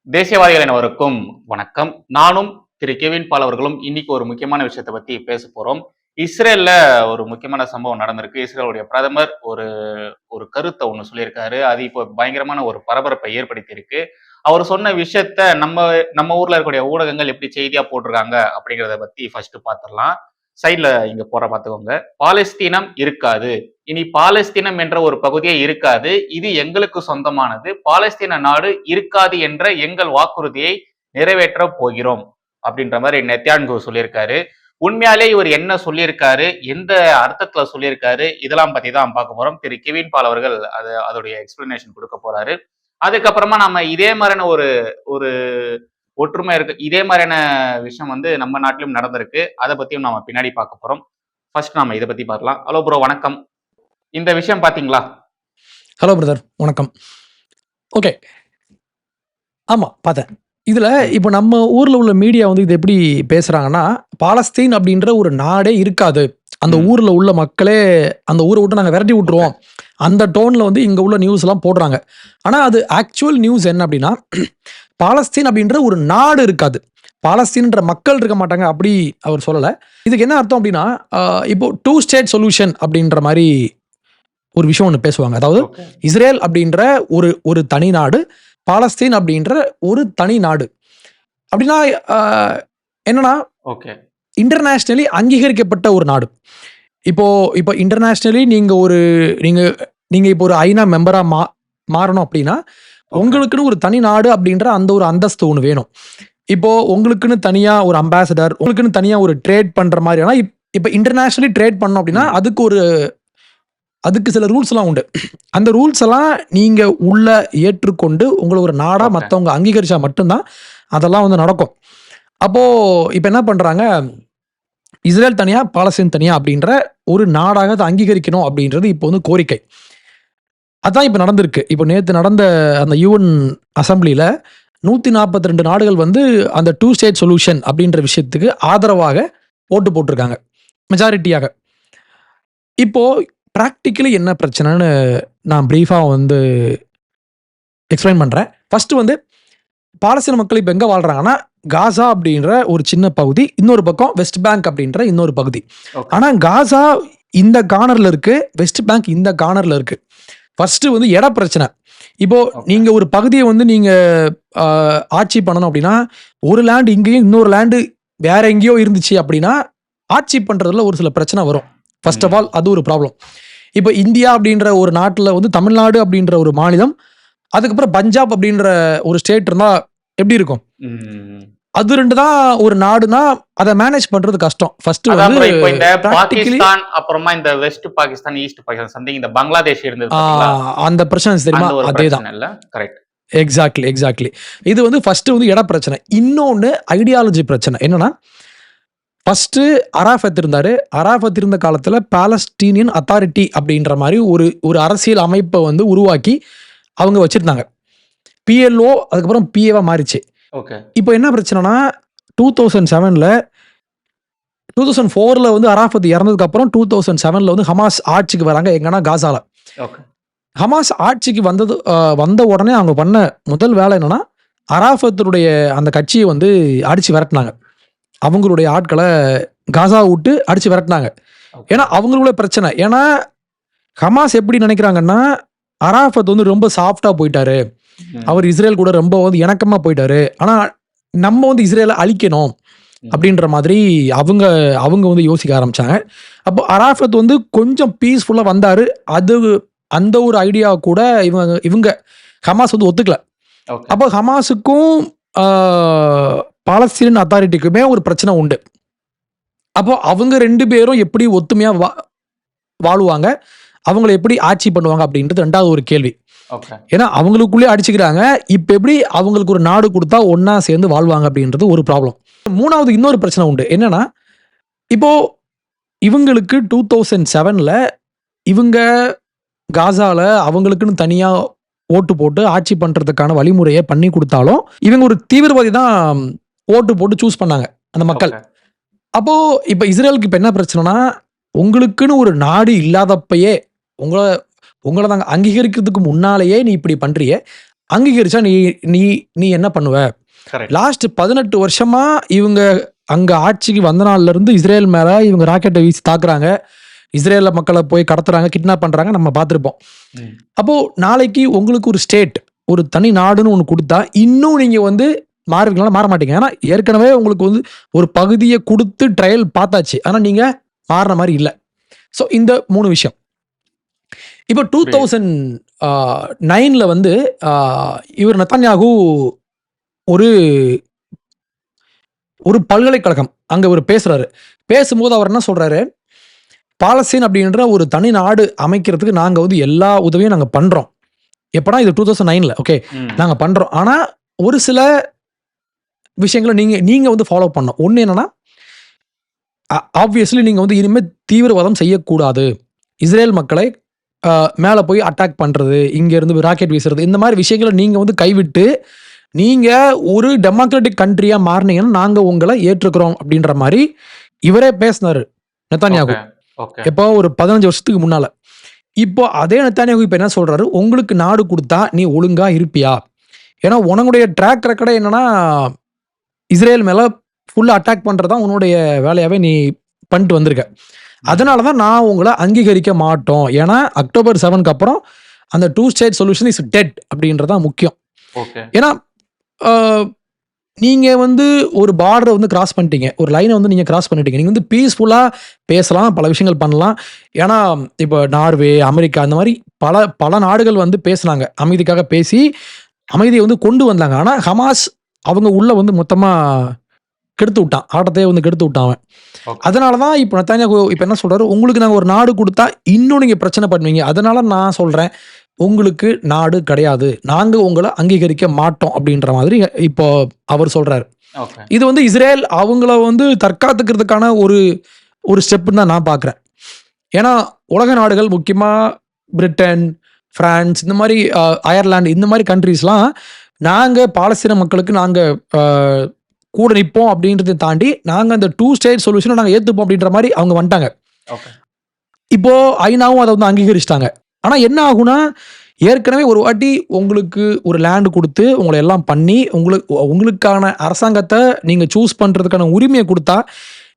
தேசியவாதிகள் அனைவருக்கும் வணக்கம். நானும் திரு கெவின் பால் அவர்களும் இன்னைக்கு ஒரு முக்கியமான விஷயத்தை பத்தி பேச போறோம். இஸ்ரேல்ல ஒரு முக்கியமான சம்பவம் நடந்திருக்கு. இஸ்ரேலுடைய பிரதமர் ஒரு ஒரு கருத்தை ஒண்ணு சொல்லியிருக்காரு. அது இப்போ பயங்கரமான ஒரு பரபரப்பை ஏற்படுத்தி இருக்கு. அவர் சொன்ன விஷயத்த நம்ம நம்ம ஊர்ல இருக்கக்கூடிய ஊடகங்கள் எப்படி செய்தியா போட்டிருக்காங்க அப்படிங்கிறத பத்தி ஃபர்ஸ்ட் பார்த்துடலாம். சைட்ல இங்க போற பார்த்துக்கோங்க. பாலஸ்தீனம் இருக்காது. இனி பாலஸ்தீனம் என்ற ஒரு பகுதியே இருக்காது. இது எங்களுக்கு சொந்தமானது. பாலஸ்தீன நாடு இருக்காது என்ற எங்கள் வாக்குறுதியை நிறைவேற்ற போகிறோம் அப்படின்ற மாதிரி நெத்யான்கு சொல்லியிருக்காரு. உண்மையாலே இவர் என்ன சொல்லியிருக்காரு, எந்த அர்த்தத்துல சொல்லியிருக்காரு, இதெல்லாம் பத்தி தான் பார்க்க போறோம். திரு கெவின் பால் அவர்கள் அதோடைய எக்ஸ்பிளனேஷன் கொடுக்க போறாரு. அதுக்கப்புறமா நம்ம இதே மாதிரியான ஒரு ஒரு ஒற்றுமை இருக்கு. இதே மாதிரியான விஷயம் நம்ம நாட்டிலும் நடந்திருக்கு. அதை பத்தியும் நாம பின்னாடி பார்க்க போறோம். ஃபர்ஸ்ட் நாம இதை பத்தி பார்க்கலாம். ஹலோ ப்ரோ, வணக்கம். இந்த விஷயம் பாத்தீங்களா? ஹலோ பிரதர், வணக்கம். ஓகே, ஆமா பார்த்தேன். இதுல இப்போ நம்ம ஊர்ல உள்ள மீடியா வந்து இது எப்படி பேசுறாங்கன்னா, பாலஸ்தீன் அப்படின்ற ஒரு நாடே இருக்காது, அந்த ஊர்ல உள்ள மக்களே அந்த ஊரை விட்டு நாங்க விரட்டி விட்டுருவோம், அந்த டோன்ல வந்து இங்க உள்ள நியூஸ் எல்லாம் போடுறாங்க. ஆனா அது ஆக்சுவல் நியூஸ் என்ன அப்படின்னா, பாலஸ்தீன் அப்படின்ற ஒரு நாடு இருக்காது, பாலஸ்தீன்ற மக்கள் இருக்க மாட்டாங்க அப்படி அவர் சொல்லல. இதுக்கு என்ன அர்த்தம் அப்படின்னா, இப்போ 2 ஸ்டேட் சொல்யூஷன் அப்படின்ற மாதிரி ஒரு விஷயம் ஒன்று பேசுவாங்க. அதாவது இஸ்ரேல் அப்படின்ற ஒரு தனி நாடு, பாலஸ்தீன் அப்படின்ற ஒரு தனி நாடு. அப்படின்னா என்னன்னா, இன்டர்நேஷனலி அங்கீகரிக்கப்பட்ட ஒரு நாடு. இப்போ இன்டர்நேஷனலி நீங்க இப்போ ஒரு ஐநா மெம்பரா மாறணும் அப்படின்னா உங்களுக்குன்னு ஒரு தனி நாடு அப்படின்ற அந்த ஒரு அந்தஸ்து ஒன்று வேணும். இப்போ உங்களுக்குன்னு தனியா ஒரு அம்பாசடர், உங்களுக்குன்னு தனியா ஒரு ட்ரேட் பண்ற மாதிரி. ஆனா இப்போ இன்டர்நேஷனலி ட்ரேட் பண்ணோம் அப்படின்னா அதுக்கு சில ரூல்ஸ் எல்லாம் உண்டு. அந்த ரூல்ஸ் எல்லாம் நீங்க உள்ள ஏற்றுக்கொண்டு உங்களை ஒரு நாடா மற்றவங்க அங்கீகரிச்சா மட்டும்தான் அதெல்லாம் வந்து நடக்கும். அப்போ இப்ப என்ன பண்றாங்க, இஸ்ரேல் தனியா பாலஸ்தீன் தனியா அப்படின்ற ஒரு நாடாக அதை அங்கீகரிக்கணும் அப்படின்றது இப்போ வந்து கோரிக்கை. அதான் இப்ப நடந்திருக்கு. இப்போ நேற்று நடந்த அந்த யூஎன் அசம்பிளியில 142 நாடுகள் வந்து அந்த 2 ஸ்டேட் சொல்யூஷன் அப்படின்ற விஷயத்துக்கு ஆதரவாக ஓட்டு போட்டிருக்காங்க, மெஜாரிட்டியாக. இப்போ ப்ராக்டிக்கலி என்ன பிரச்சனைன்னு நான் ப்ரீஃபாக வந்து எக்ஸ்பிளைன் பண்ணுறேன். ஃபர்ஸ்ட் வந்து பாலஸ்தீன மக்கள் இப்போ எங்கே வாழ்கிறாங்கன்னா, காசா அப்படின்ற ஒரு சின்ன பகுதி, இன்னொரு பக்கம் வெஸ்ட் பேங்க் அப்படின்ற இன்னொரு பகுதி. ஆனால் காசா இந்த கார்னரில் இருக்கு, வெஸ்ட் பேங்க் இந்த கார்னரில் இருக்கு. ஃபர்ஸ்ட் வந்து இட பிரச்சனை. இப்போ நீங்க ஒரு பகுதியை வந்து நீங்க ஆட்சி பண்ணணும் அப்படின்னா, ஒரு லேண்ட் இங்கேயும் இன்னொரு லேண்டு வேற எங்கேயோ இருந்துச்சு அப்படின்னா ஆட்சி பண்றதுல ஒரு சில பிரச்சனை வரும். ஃபர்ஸ்ட் ஆஃப் ஆல் அது ஒரு ப்ராப்ளம். இப்போ இந்தியா அப்படின்ற ஒரு நாட்டில் வந்து தமிழ்நாடு அப்படின்ற ஒரு மாநிலம், அதுக்கப்புறம் பஞ்சாப் அப்படின்ற ஒரு ஸ்டேட் இருந்தா எப்படி இருக்கும்? அது ரெண்டு தான் ஒரு நாடுனா அதை மேனேஜ் பண்றது கஷ்டம். ஃபர்ஸ்ட் வந்து இந்த பாகிஸ்தான், அப்புறமா இந்த west Pakistan, east Pakistan, something இந்த பங்களாதேஷ் இருந்தது பாத்தீங்களா, அந்த பிரச்சனை தெரியுமா? அதேதான். Correct, exactly. இது வந்து ஃபர்ஸ்ட் வந்து இட பிரச்சனை. இன்னொன்னு ஐடியாலஜி பிரச்சனை. என்னன்னா, ஃபர்ஸ்ட் அராஃபத் இருந்தாரு. அராஃபத் இருந்த காலத்துல பாலஸ்டீனியன் அத்தாரிட்டி அப்படின்ற மாதிரி ஒரு அரசியல் அமைப்பை வந்து உருவாக்கி அவங்க வச்சிருந்தாங்க. பிஎல்ஓ அதுக்கப்புறம் பிஏவா மாறிச்சு. இப்போ என்ன பிரச்சனைனா, 2004ல வந்து அராஃபத் இறந்ததுக்கு அப்புறம் 2007ல வந்து ஹமாஸ் ஆட்சிக்கு வராங்க. எங்கன்னா காசால. ஹமாஸ் ஆட்சிக்கு வந்த உடனே அவங்க பண்ண முதல் வேலை என்னன்னா, அராஃபத்துடைய அந்த கட்சியை வந்து அடிச்சு விரட்டினாங்க. அவங்களுடைய ஆட்களை காசா விட்டு அடிச்சு விரட்டினாங்க. ஏன்னா அவங்களுக்குள்ள பிரச்சனை. ஏன்னா ஹமாஸ் எப்படி நினைக்கிறாங்கன்னா, அராஃபத் வந்து ரொம்ப சாஃப்டா போயிட்டாரு, அவர் இஸ்ரேல் கூட ரொம்ப வந்து இணக்கமா போயிட்டாரு, ஆனா நம்ம வந்து இஸ்ரேலை அழிக்கணும் அப்படின்ற மாதிரி அவங்க வந்து யோசிக்க ஆரம்பிச்சாங்க. அப்போ அராஃபத் வந்து கொஞ்சம் பீஸ்ஃபுல்லா வந்தாரு. அந்த ஒரு ஐடியா கூட இவங்க ஹமாஸ் வந்து ஒத்துக்கல. அப்போ ஹமாஸுக்கும் பாலஸ்தீன் அத்தாரிட்டிக்குமே ஒரு பிரச்சனை உண்டு. அப்போ அவங்க 2 பேரும் எப்படி ஒத்துமையா வாழுவாங்க, அவங்களை எப்படி ஆட்சி பண்ணுவாங்க அப்படின்றது 2வது ஒரு கேள்வி. ஏன்னா அவங்களுக்குள்ளே அடிச்சுக்கிறாங்க. இப்ப எப்படி அவங்களுக்கு ஒரு நாடு கொடுத்தா ஒன்னா சேர்ந்து வாழ்வாங்க அப்படின்றது ஒரு ப்ராப்ளம். 3வது இன்னொரு பிரச்சனை உண்டு. என்னன்னா, இப்போ இவங்களுக்கு 2007ல இவங்க காசால அவங்களுக்குன்னு தனியா ஓட்டு போட்டு ஆட்சி பண்றதுக்கான வழிமுறையை பண்ணி கொடுத்தாலும் இவங்க ஒரு தீவிரவாதி தான் ஓட்டு போட்டு சூஸ் பண்ணாங்க அந்த மக்கள். அப்போ இப்ப இஸ்ரேலுக்கு இப்ப என்ன பிரச்சனைனா, உங்களுக்குன்னு ஒரு நாடு இல்லாதப்பயே உங்களை நாங்க அங்கீகரிக்கிறதுக்கு முன்னாலேயே நீ இப்படி பண்றியே, அங்கீகரிச்சா நீ நீ நீ என்ன பண்ணுவ? கரெக்ட். லாஸ்ட் 18 வருஷமா இவங்க அங்க ஆட்சிக்கு வந்த நாள்ல இருந்து இஸ்ரேல் மேல இவங்க ராக்கெட்டை வீசி தாக்குறாங்க. இஸ்ரேல மக்களை போய் கடத்துறாங்க, கிட்னாப் பண்றாங்க, நம்ம பார்த்திருப்போம். ம். அப்போ நாளைக்கு உங்களுக்கு ஒரு ஸ்டேட், ஒரு தனி நாடுன்னு ஒண்ணு குடுத்தா, இன்னும் நீங்க வந்து மாறுவீங்களா? மாற மாட்டீங்க. ஏன்னா ஏற்கனவே உங்களுக்கு வந்து ஒரு பகுதிய குடுத்து ட்ரையல் பார்த்தாச்சு. ஆனா நீங்க மாறுன மாரி இல்ல. ஸோ இந்த 3 விஷயம். இப்போ புரியுது. 2009ல வந்து இவர் நெதன்யாகு ஒரு ஒரு பல்கலைக்கழகம் அங்க இவரு பேசுறாரு. பேசும்போது அவர் என்ன சொல்றாரு, பாலஸ்தீன் அப்படின்ற ஒரு தனி நாடு அமைக்கிறதுக்கு நாங்க வந்து எல்லா உதவியும் நாங்க பண்றோம். எப்படா இது 2009ல ஓகே. ம். நாங்க பண்றோம். ஆனா ஒரு சில விஷயங்கள நீங்க நீங்க வந்து ஃபாலோ பண்ணணும். ஒண்ணு என்னன்னா, ஆப்வியஸ்லி நீங்க வந்து இனிமே தீவிரவாதம் செய்யக்கூடாது. இஸ்ரேல் மக்களை மேல போய் அட்டாக் பண்றது, இங்க இருந்து ராக்கெட் வீசுறது, இந்த மாரி விஷயங்கள நீங்க வந்து கைவிட்டு, நீங்க ஒரு டெமோக்ராட்டிக் கண்ட்ரியா மாறுனீங்கன்னா, நாங்க உங்கள ஏற்றுக்கிறோம் அப்படின்ற மாரி இவரே பேசினாரு. நெதன்யாகு. ஓகே. ஓகே. எப்போ ஒரு 15 வருஷத்துக்கு முன்னால. இப்போ அதே நெதன்யாகு இப்ப என்ன சொல்றாரு, உங்களுக்கு நாடு குடுத்தா நீ ஒழுங்கா இருப்பியா? ஏன்னா உன்னுடைய ட்ராக் ரெக்கார்டே என்னன்னா, இஸ்ரேல் மேல ஃபுல்லா அட்டாக் பண்றது தான் உன்னுடைய வேலையாவே நீ பண்ணிட்டு வந்திருக்க. ம். அதனால தான் நான் உங்கள அங்கீகரிக்க மாட்டோம். ஏன்னா அக்டோபர் 7க்கு அப்புறம் அந்த 2 ஸ்டேட் சொல்யூஷன் இஸ் டெட் அப்படின்றது தான் முக்கியம். ஓகே. ஏன்னா அ நீங்க வந்து ஒரு பார்டர வந்து கிராஸ் பண்ணிட்டீங்க. ஒரு லைன வந்து நீங்க கிராஸ் பண்ணிட்டீங்க. நீங்க வந்து பீஸ்ஃபுல்லா பேசலாம், பல விஷயங்கள் பண்ணலாம். ஏன்னா இப்ப நார்வே, அமெரிக்கா அந்த மாரி பல பல நாடுகள் வந்து பேசுனாங்க. அமைதிக்காக பேசி அமைதிய வந்து கொண்டு வந்தாங்க. ஆனா ஹமாஸ் அவங்க உள்ள வந்து மொத்தமா கெடுத்து விட்டான். ஆட்டத்தையே வந்து கெடுத்து விட்டான் அவன். ஓகே. அதனால தான் இப்ப நெதன்யாகு இப்ப என்ன சொல்றாரு, உங்களுக்கு நாங்க ஒரு நாடு குடுத்தா இன்னும் நீங்க பிரச்சனை பண்ணுவீங்க. அதனால நான் சொல்றேன், உங்களுக்கு நாடு கிடையாது. நாங்க உங்கள அங்கீகரிக்க மாட்டோம் அப்படின்ற மாதிரி இப்போ அவர் சொல்றாரு. ஓகே. இது வந்து இஸ்ரேல் அவங்கள வந்து தற்காத்துக்கிறதுக்கான ஒரு ஒரு ஸ்டெப்ன்னு தான் நான் பார்க்குறேன். ஏன்னா உலக நாடுகள் முக்கியமா பிரிட்டன், பிரான்ஸ் இந்த மாரி அயர்லாந்து இந்த மாரி கண்ட்ரீஸ்லாம் நாங்க பாலஸ்தீன மக்களுக்கு நாங்க அ கூட நிப்போம் அப்படின்றத தாண்டி, நாங்க அந்த 2 ஸ்டேட் சொல்யூஷன நாங்க ஏத்துப்போம் அப்படின்ற மாரி அவங்க வந்துட்டாங்க. ஓகே. இப்போ ஐநாவும் அத வந்து அங்கீகரிச்சுட்டாங்க. ஆனா என்ன ஆகும்னா, ஏற்கனவே ஒரு வாட்டி உங்களுக்கு ஒரு லேண்ட் குடுத்து, உங்கள எல்லாம் பண்ணி, உங்களுக்கான அரசாங்கத்த நீங்க சூஸ் பண்றதுக்கான உரிமைய குடுத்தா,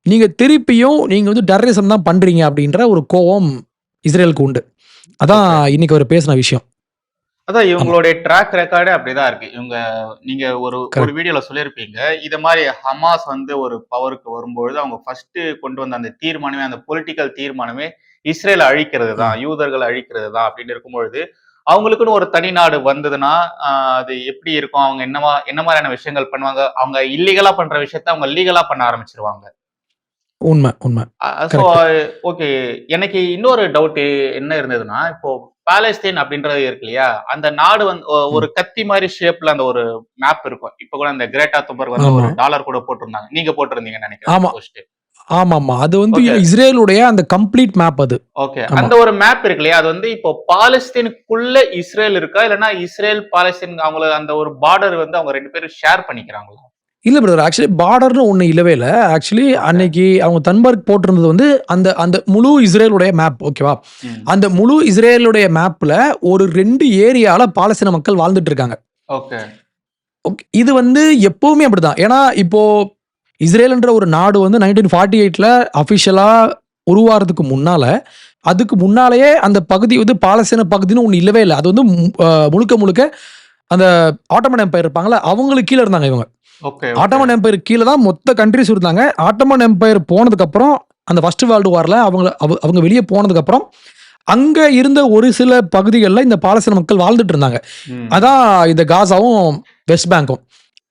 நீங்க திருப்பியும் நீங்க வந்து டெரரிசம் தான் பண்றீங்க அப்படின்ற ஒரு கோவம் இஸ்ரேலுக்கு உண்டு. அதான் ஓகே. இன்னைக்கு அவரு பேசின விஷயம். அதான் ஆமா. இவங்களுடைய ட்ராக் ரெக்கார்டே அப்படிதான் இருக்கு. இவங்க நீங்க ஒரு ஒரு கரெக்ட். வீடியோல சொல்லியிருப்பீங்க. இத மாரி ஹமாஸ் வந்து ஒரு பவருக்கு வரும்பொழுது, அவங்க ஃபர்ஸ்ட்டு கொண்டு வந்த அந்த தீர்மானமே, அந்த பொலிட்டிக்கல் தீர்மானமே இஸ்ரேல அழிக்கிறது தான், ம். யூதர்கள அழிக்கிறது தான் அப்படின்னு இருக்கும்பொழுது, அவங்களுக்குன்னு ஒரு தனி நாடு வந்ததுன்னா, அ அது எப்படி இருக்கும்? அவங்க என்ன மாரியான விஷயங்கள் பண்ணுவாங்க? அவங்க இல்லீகலா பண்ற விஷயத்த அவங்க லீகலா பண்ண ஆரம்பிச்சுருவாங்க. உண்ம, உண்ம. So correct. ஓகே. எனக்கு இன்னொரு டவுட் என்ன இருந்ததுன்னா, இப்போ பாலஸ்தீன் அப்படின்றது இருக்கு இல்லையா? அந்த நாடு வந்து ம். ஒரு கத்தி மாரி ஷேப்ல அந்த ஒரு மேப் இருக்கும். இப்ப கூட அந்த கிரேட்டா தும்பர்க் வந்து ஆமா. ஒரு டாலர் கூட போட்டிருந்தாங்க. நீங்க போட்டிருந்தீங்கன்னு நெனைக்கிறேன் அந்த ஆமா. போஸ்ட். ஆமாமா. அது வந்து ஓகே. இஸ்ரேலுடைய அந்த கம்ப்ளீட் மேப் அது. ஓகே. ஆமா. அந்த ஒரு மேப் இருக்கு இல்லையா? அது வந்து இப்போ பாலஸ்தீனுக்குள்ள இஸ்ரேல் இருக்கா? இல்லன்னா இஸ்ரேல், பாலஸ்தீன் அவங்கள அந்த ஒரு பார்டர் வந்து அவங்க 2 பேரும் ஷேர் பண்ணிக்கிறாங்களா? இல்ல பிரதர். ஆக்சுவலி பார்டர்ன்னு ஒண்ணு இல்லவே இல்ல. Actually okay. அன்னைக்கு அவங்க தன்பர்க் போட்டிருந்தது வந்து அந்த அந்த முழு இஸ்ரேலுடைய மேப் ஓகேவா? ம். அந்த முழு இஸ்ரேலுடைய மேப்ல ஒரு 2 ஏரியால பாலஸ்தீன மக்கள் வாழ்ந்துட்டு இருக்காங்க. ஓகே. இது வந்து எப்பவுமே அப்படிதான். ஏன்னா இப்போ இஸ்ரேல்ன்ற ஒரு நாடு வந்து 1948ல அபிஷியலா உருவாறதுக்கு முன்னால, அதுக்கு முன்னாலேயே அந்த பகுதி வந்து பாலஸ்தீன பகுதின்னு ஒண்ணு இல்லவே இல்ல. அது வந்து முழுக்க முழுக்க அந்த ஆட்டோமன் எம்பயர் இருப்பாங்கல்ல, அவங்களுக்கு கீழ இருந்தாங்க இவங்க. Okay, okay. ஆட்டோமன் எம்பயர் கீழ தான் மொத்த கண்ட்ரீஸ் இருந்தாங்க. ஆட்டோமன் எம்பயர் போனதுக்கப்புறம், அந்த ஃபர்ஸ்ட் வேர்ல்டு வார்ல அவங்க வெளிய போனதுக்கப்புறம், அங்க இருந்த ஒரு சில பகுதிகள்ல இந்த பாலஸ்தீன மக்கள் வாழ்ந்துட்டு இருந்தாங்க. ம். அதான் இந்த காசாவும், வெஸ்ட் பேங்க்கும்.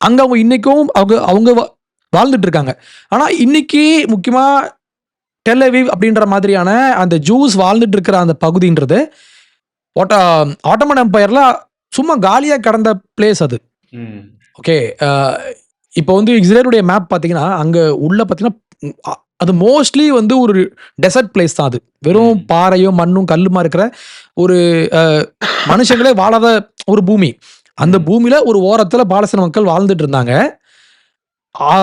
அங்க அவங்க இன்னைக்கும் அவங்க அவங்க வாழ்ந்துட்டு இருக்காங்க. ஆனா இன்னைக்கு முக்கியமா டெல் அவீவ் அப்படின்ற மாதிரியான அந்த ஜூஸ் வாழ்ந்துட்டு இருக்கிற அந்த பகுதின்றது, ஓட்ட ஆட்டோமன் எம்பயர்ல சும்மா காலியா கடந்த பிளேஸ் அது. ம். ஓகே. அ இப்போ வந்து இஸ்ரேலுடைய மேப் பார்த்தீங்கன்னா, அங்க உள்ள பார்த்தீங்கன்னா, ம் அ அது மோஸ்ட்லி வந்து ஒரு டெசர்ட் பிளேஸ் தான் அது. வெறும் ம். பாறையும், மண்ணும், கல்லுமா இருக்கிற ஒரு அ மனுஷங்களே வாழாத ஒரு பூமி. அந்த ம். பூமியில ஒரு ஓரத்தில பாலஸ்தீன மக்கள் வாழ்ந்துட்டு இருந்தாங்க. ஆ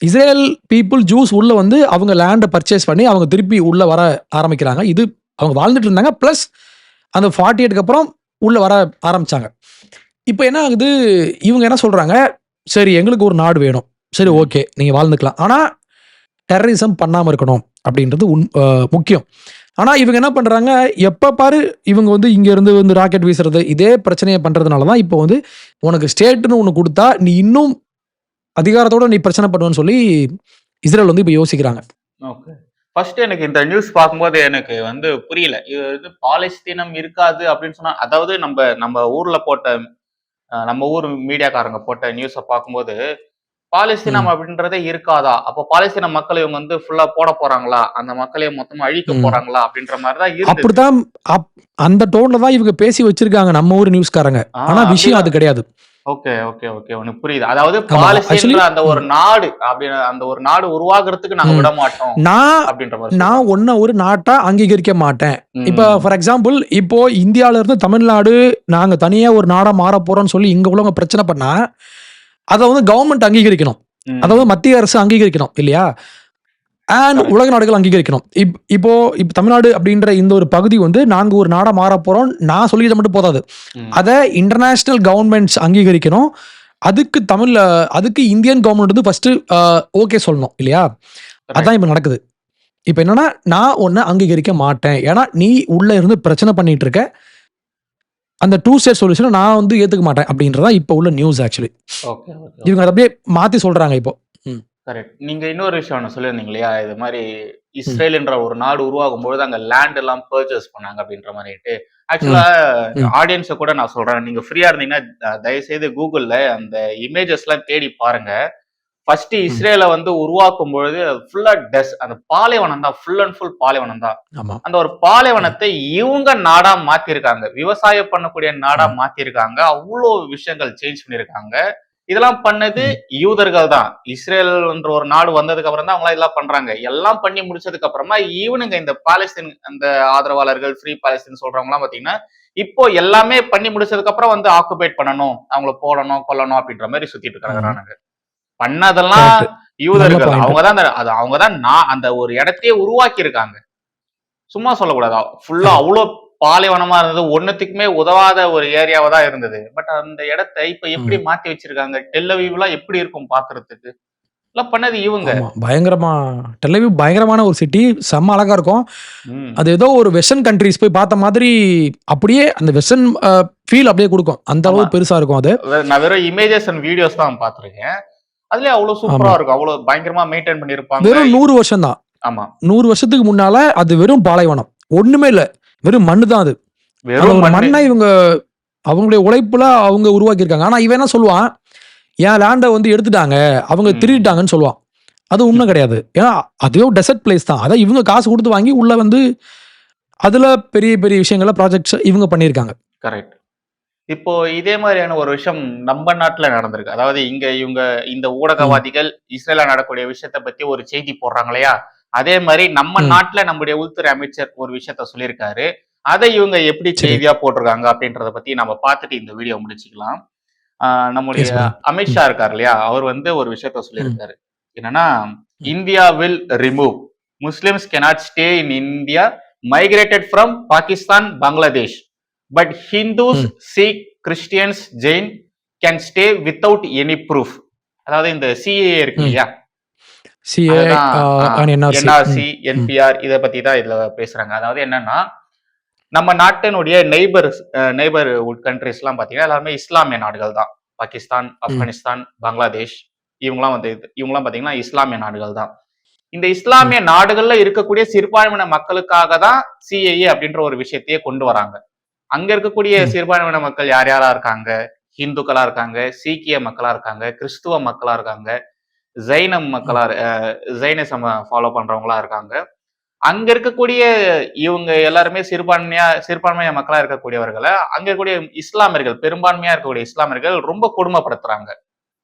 இஸ்ரேல் பீப்பிள் ஜூஸ் உள்ள வந்து அவங்க லேண்ட பர்ச்சேஸ் பண்ணி அவங்க திருப்பி உள்ள வர ஆரம்பிக்கிறாங்க. இது அவங்க வாழ்ந்துட்டு இருந்தாங்க. பிளஸ் அந்த 48க்கு அப்புறம் உள்ள வர ஆரம்பிச்சாங்க. இப்ப என்ன ஆகுது, இவங்க என்ன சொல்றாங்க, சரி எங்களுக்கு ஒரு நாடு வேணும். சரி ம். ஓகே. நீங்க வாழ்ந்துக்கலாம். ஆனா டெரரிசம் பண்ணாம இருக்கணும் அப்படின்றது முக்கியம். ஆனா இவங்க என்ன பண்றாங்க, எப்ப பாரு இவங்க வந்து இங்க இருந்து வந்து ராக்கெட் வீசுறது, இதே பிரச்சனைய பண்றதுனால தான் இப்போ வந்து உனக்கு ஸ்டேட்ன்னு ஒண்ணு குடுத்தா, நீ இன்னும் அதிகாரத்தோட நீ பிரச்சனை பண்ணுவேன்னு சொல்லி இஸ்ரேல் வந்து இப்ப யோசிக்கிறாங்க. ஓகே. ஃபர்ஸ்ட் எனக்கு இந்த நியூஸ் பார்க்கும்போது எனக்கு வந்து புரியல. இது வந்து பாலஸ்தீனம் இருக்காது அப்படின்னு சொன்னா அதாவது நம்ம ஊர்ல போட்ட நம்ம ஊர் மீடியாக்காரங்க போட்ட நியூஸ பார்க்கும்போது, பாலஸ்தீனம் ம். அப்படின்றதே இருக்காதா? அப்போ பாலஸ்தீன மக்கள் இவங்க வந்து ஃபுல்லா போட போறாங்களா? அந்த மக்களையே மொத்தமா அழிக்க ம். போறாங்களா? அப்படின்ற மாரி தான் இருந்தது. அப்படித்தான் அப் அந்த டோன்ல தான் இவங்க பேசி வச்சிருக்காங்க நம்ம ஊர் நியூஸ்காரங்க. ஆனா விஷயம் அது அப்படிதான். கிடையாது. Okay, okay, okay. உனக்கு புரியுது. அதாவது ஆமா. ஆக்சுவலி பாலஸ்தீன்ற அந்த ஒரு நாடு அந்த ஒரு நாடு உருவாகுறதுக்கு நாங்க ம். விடமாட்டோம். நான் அப்படின்ற மாரி நான் சொல்றாங்க. ஒண்ண ஒரு நாட்டா அங்கீகரிக்க மாட்டேன். இப்ப ம். ஃபார் எக்ஸாம்பிள் இப்போ இந்தியால இருந்து தமிழ்நாடு நாங்க தனியா ஒரு நாடா மாறப் போறோம்னு சொல்லி இங்க உள்ளவங்க பிரச்சனை பண்ணா, அத வந்து கவர்ன்மெண்ட் அங்கீகரிக்கணும். அதாவது ம். மத்திய அரசு அங்கீகரிக்கணும் இல்லையா? And correct. உலக நாடுகள் அங்கீகரிக்கணும். இப்போ தமிழ்நாடு அப்படின்ற இந்த ஒரு பகுதி வந்து நாங்க ஒரு நாடா மாறப் போறோம். நான் சொல்லிக்கிட்டா மட்டும் போதாது. ம். அத இன்டர்நேஷனல் கவர்ன்மெண்ட்ஸ் அங்கீகரிக்கணும். அதுக்கு இந்தியன் கவர்ன்மெண்ட் வந்து ஃபர்ஸ்ட் ஓகே சொல்லணும் இல்லையா? ரைட். அதான் இப்ப நடக்குது. இப்ப என்னன்னா, நான் உன்ன அங்கீகரிக்க மாட்டேன். ஏன்னா, நீ உள்ள இருந்து பிரச்சனை பண்ணிட்டு இருக்க. அந்த 2 ஸ்டேட் சொல்யூஷன நான் வந்து ஏத்துக்க மாட்டேன் அப்படின்றது தான் இப்ப உள்ள நியூஸ் ஆக்சுவலி. ஓகே, ஓகே, இவங்க ஓகே. அத அப்படியே மாத்தி சொல்றாங்க இப்போ. ம். கரெக்ட். நீங்க இன்னொரு விஷயம் ஒண்ணு சொல்லியிருந்தீங்க இல்லையா? இது மாரி ம். இஸ்ரேல் என்ற ஒரு நாடு உருவாகும்பொழுது அங்க லேண்ட் எல்லாம் பர்ச்சேஸ் பண்ணாங்க அப்படின்ற மாரிட்டு. ம். ஆக்சுவலா ம். ஆடியன்ஸ கூட நான் சொல்றேன். நீங்க ஃப்ரீயா இருந்தீங்கன்னா, தயவுசெய்து Googleல அந்த இமேஜஸ்லாம் தேடி பாருங்க. ஃபர்ஸ்ட் ம். இஸ்ரேல வந்து உருவாக்கும் பொழுது ஃபுல்லா அந்த பாலைவனம் தான். ஃபுல் அண்ட் ஃபுல் பாலைவனம் தான். ஆமா. அந்த ஒரு ம். பாலைவனத்தை இவங்க நாடா மாத்திருக்காங்க. விவசாயம் பண்ணக்கூடிய நாடா ம். மாத்திருக்காங்க. அவ்ளோ விஷயங்கள் சேஞ்ச் பண்ணியிருக்காங்க. இதெல்லாம் பண்ணது ம். யூதர்கள் தான். இஸ்ரேல் என்ற ஒரு நாடு வந்ததுக்கு அப்புறம் தான் அவங்கலாம் இதெல்லாம் பண்றாங்க. எல்லாம் பண்ணி முடிச்சதுக்கு அப்புறமா இவனுங்க இந்த பாலஸ்தீன் அந்த ஆதரவாளர்கள், ஃப்ரீ பாலஸ்தீன் சொல்றவங்கலாம் பார்த்தீங்கன்னா, இப்போ எல்லாமே பண்ணி முடிச்சதுக்கு அப்புறம் வந்து ஆக்குபைட் பண்ணணும். அவங்கள போடணும், கொல்லணும் அப்படின்ற மாரி சுத்திட்டு ம். இருக்கிறானுங்க. பண்ணதெல்லாம் கரெக்ட். நல்ல யூதர்கள். பாயிண்ட். அவங்க தான் அந்த ஒரு இடத்தையே உருவாக்கி இருக்காங்க. சும்மா சொல்லக்கூடாது. ஃபுல்லா கரெக்ட். அவ்ளோ பாலைவனமா இருந்தது. ஒண்ணுத்துக்குமே உதவாத ஒரு ஏரியாவா தான் இருந்தது. பட் அந்த இடத்த இப்ப எப்படி ம். மாத்தி வச்சிருக்காங்க? டெல் அவிவ்லாம் எப்படி இருக்கும் பார்க்கறதுக்கு? எல்லாம் பண்ணது இவங்க. ஆமா. டெல் அவிவ் பயங்கரமான ஒரு சிட்டி. செம்ம அழகா இருக்கும். ம். அது ஏதோ ஒரு வெஸ்டர்ன் கண்ட்ரீஸ் போய் பார்த்த மாதிரி அப்படியே அந்த வெஸ்டர்ன் ஃபீல் அப்படியே குடுக்கும். அந்த ஆமா. அளவு பெருசா இருக்கும் அது. நான் வெறும் இமேஜஸ் அண்ட் வீடியோஸ் தான் பார்த்துருக்கேன். அதுலயே அவ்ளோ சூப்பரா ஆமா. இருக்கும். அவ்ளோ பயங்கரமா மெயின்டெயின் பண்ணியிருப்பாங்க. வெறும் 100 வருஷம் தான். ஆமா. 100 வருஷத்துக்கு முன்னால அது வெறும் பாலைவனம். ஒண்ணுமே இல்ல. வெறும் மண்ணு தான் அது. அந்த வெறும் ஒரு மண்ணு. மண்ண இவங்க அவங்களுடைய உழைப்புல அவங்க உருவாக்கியிருக்காங்க. ஆனா இவன் என்ன சொல்லுவான், என் லேண்ட வந்து எடுத்துட்டாங்க. அவங்க ம். திருடிட்டாங்கன்னு சொல்லுவான். அது உண்மை கிடையாது. ஏன்னா அதுவே ஒரு டெசர்ட் பிளேஸ் தான். அதான் இவங்க காசு குடுத்து வாங்கி உள்ள வந்து அதுல பெரிய பெரிய விஷயங்கள ப்ராஜெக்ட்ஸ் இவங்க பண்ணியிருக்காங்க. கரெக்ட். இப்போ இதே மாதிரியான ஒரு விஷயம் நம்ம நாட்டுல நடந்திருக்கு. அதாவது இவங்க இந்த ம். ஊடகவாதிகள் இஸ்ரேல்ல நடக்கக்கூடிய விஷயத்த பத்தி ஒரு செய்தி போடுறாங்க இல்லையா? அதே மாரி நம்ம ம். நாட்டுல நம்முடைய உள்துறை அமைச்சர் ஒரு விஷயத்த சொல்லியிருக்காரு. அதை இவங்க எப்படி சரி. செய்தியா போட்டிருக்காங்க அப்படின்றத பத்தி நம்ம பார்த்துட்டு இந்த வீடியோ முடிச்சுக்கலாம். ஆ நம்முடைய எஸ் பிரதர். ம். அமித்ஷா இருக்கார் இல்லையா? அவர் வந்து ஒரு விஷயத்த ம். சொல்லியிருக்காரு. என்னன்னா, ம். India will remove Muslims cannot stay in India migrated from Pakistan, Bangladesh. But Hindus, ம். Sikh, Christians, Jain can stay without any proof. அதாவது இந்த சிஏஏ இருக்கு ம். இல்லையா? சிஏ அதுதான் அண்ட் என்ஆர்சி. ம். என்ஆர்சி, ம். என்பிஆர் இத பத்தி தான் இதுல பேசுறாங்க. அதாவது என்னன்னா, நம்ம நாட்டினுடைய நெய்பர்ஹுட் கண்ட்ரீஸ்லாம் பார்த்தீங்கன்னா, எல்லாமே இஸ்லாமிய நாடுகள் தான். பாகிஸ்தான், ம். ஆப்கானிஸ்தான், பங்களாதேஷ் இவங்கலாம் பார்த்தீங்கன்னா, இஸ்லாமிய நாடுகள் தான். இந்த ம். இஸ்லாமிய நாடுகள்ல இருக்கக்கூடிய சிறுபான்மையின மக்களுக்காக தான் சிஏஏ அப்படின்ற ஒரு விஷயத்தையே கொண்டு வராங்க. அங்க இருக்கக்கூடிய ம். சிறுபான்மையின மக்கள் யார் யாரா இருக்காங்க? இந்துக்களா இருக்காங்க, சீக்கிய மக்களா இருக்காங்க, கிறிஸ்துவ மக்களா இருக்காங்க, ஜைனம் ம். மக்களா ஜைனிசம் ஃபாலோ பண்றவங்களா இருக்காங்க. அங்க இருக்கக்கூடிய இவங்க எல்லாருமே சிறுபான்மையா மக்களா இருக்கக்கூடியவர்கள, அங்க இருக்கக்கூடிய இஸ்லாமியர்கள், பெரும்பான்மையா இருக்கக்கூடிய இஸ்லாமியர்கள் ரொம்ப கொடுமைப்படுத்துறாங்க. ம்.